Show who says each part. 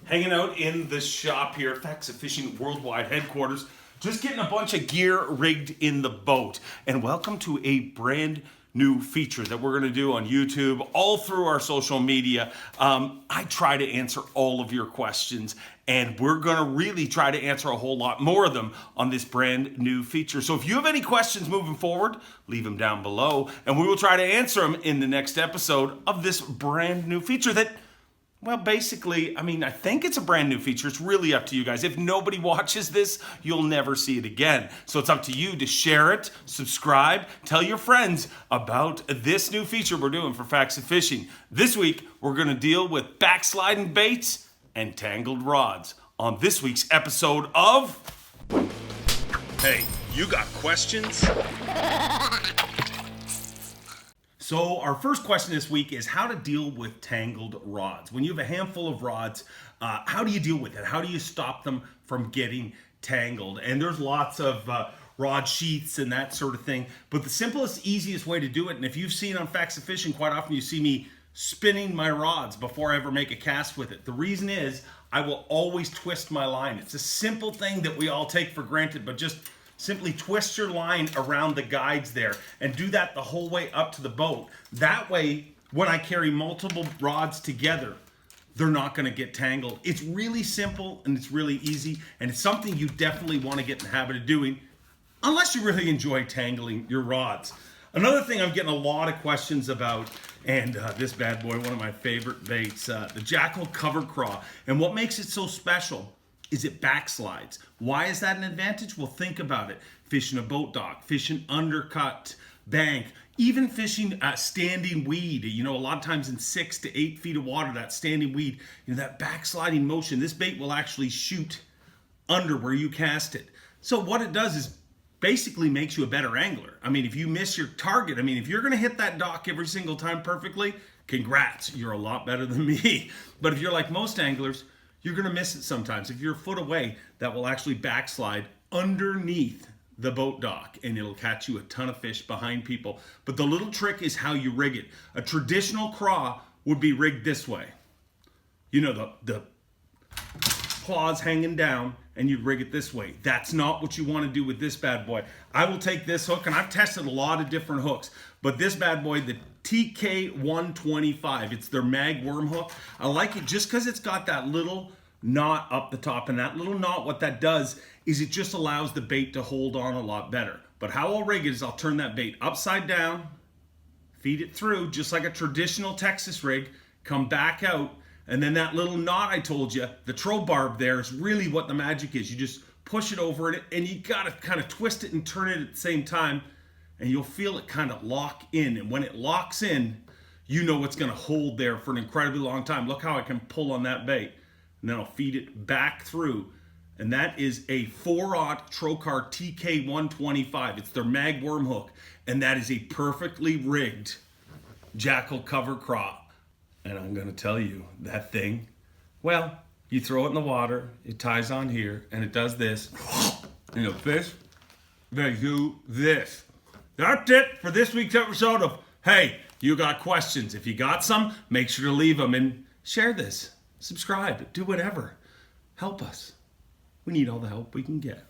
Speaker 1: Hanging out in the shop here at Facts of Fishing Worldwide headquarters, just getting a bunch of gear rigged in the boat. And welcome to a brand new feature that we're going to do on YouTube, all through our social media. I try to answer all of your questions, and we're going to really try to answer a whole lot more of them on this brand new feature. So if you have any questions moving forward, leave them down below, and we will try to answer them in the next episode of this brand new feature that, well, basically, I think it's a brand new feature. It's really up to you guys. If nobody watches this, you'll never see it again. So it's up to you to share it, subscribe, tell your friends about this new feature we're doing for Facts of Fishing. This week, we're going to deal with backsliding baits and tangled rods on this week's episode of... Hey, you got questions? So our first question this week is how to deal with tangled rods. When you have a handful of rods, how do you deal with it? How do you stop them from getting tangled? And there's lots of rod sheaths and that sort of thing. But the simplest, easiest way to do it, and if you've seen on Facts of Fishing, quite often you see me spinning my rods before I ever make a cast with it. The reason is I will always twist my line. It's a simple thing that we all take for granted, but just simply twist your line around the guides there and do that the whole way up to the boat. That way, when I carry multiple rods together, they're not going to get tangled. It's really simple and it's really easy, and it's something you definitely want to get in the habit of doing unless you really enjoy tangling your rods. Another thing I'm getting a lot of questions about, and this bad boy, one of my favorite baits, the Jackal Cover Craw. And what makes it so special is it backslides. Why is that an advantage? Well, think about it. Fishing a boat dock, fishing undercut bank, even fishing standing weed. You know, a lot of times in 6 to 8 feet of water, that standing weed, that backsliding motion, this bait will actually shoot under where you cast it. So what it does is basically makes you a better angler. If you miss your target, if you're going to hit that dock every single time perfectly, congrats, you're a lot better than me. But if you're like most anglers, you're going to miss it sometimes. If you're a foot away, that will actually backslide underneath the boat dock, and it'll catch you a ton of fish behind people. But the little trick is how you rig it. A traditional craw would be rigged this way. The claws hanging down, and you rig it this way. That's not what you want to do with this bad boy. I will take this hook, and I've tested a lot of different hooks, but this bad boy, the TK125, it's their mag worm hook. I like it just because it's got that little knot up the top, and that little knot, what that does is it just allows the bait to hold on a lot better. But how I'll rig it is I'll turn that bait upside down, feed it through just like a traditional Texas rig, come back out, and then that little knot I told you, the troll barb there, is really what the magic is. You just push it over it, and you gotta kind of twist it and turn it at the same time, and you'll feel it kind of lock in. And when it locks in, you know it's gonna hold there for an incredibly long time. Look how I can pull on that bait. And then I'll feed it back through. And that is a 4/0 Trocar TK125. It's their mag worm hook. And that is a perfectly rigged Jackal Cover Craw. And I'm gonna tell you, that thing, well, you throw it in the water, it ties on here, and it does this. Fish, they do this. That's it for this week's episode of Hey, You Got Questions. If you got some, make sure to leave them and share this. Subscribe, do whatever. Help us. We need all the help we can get.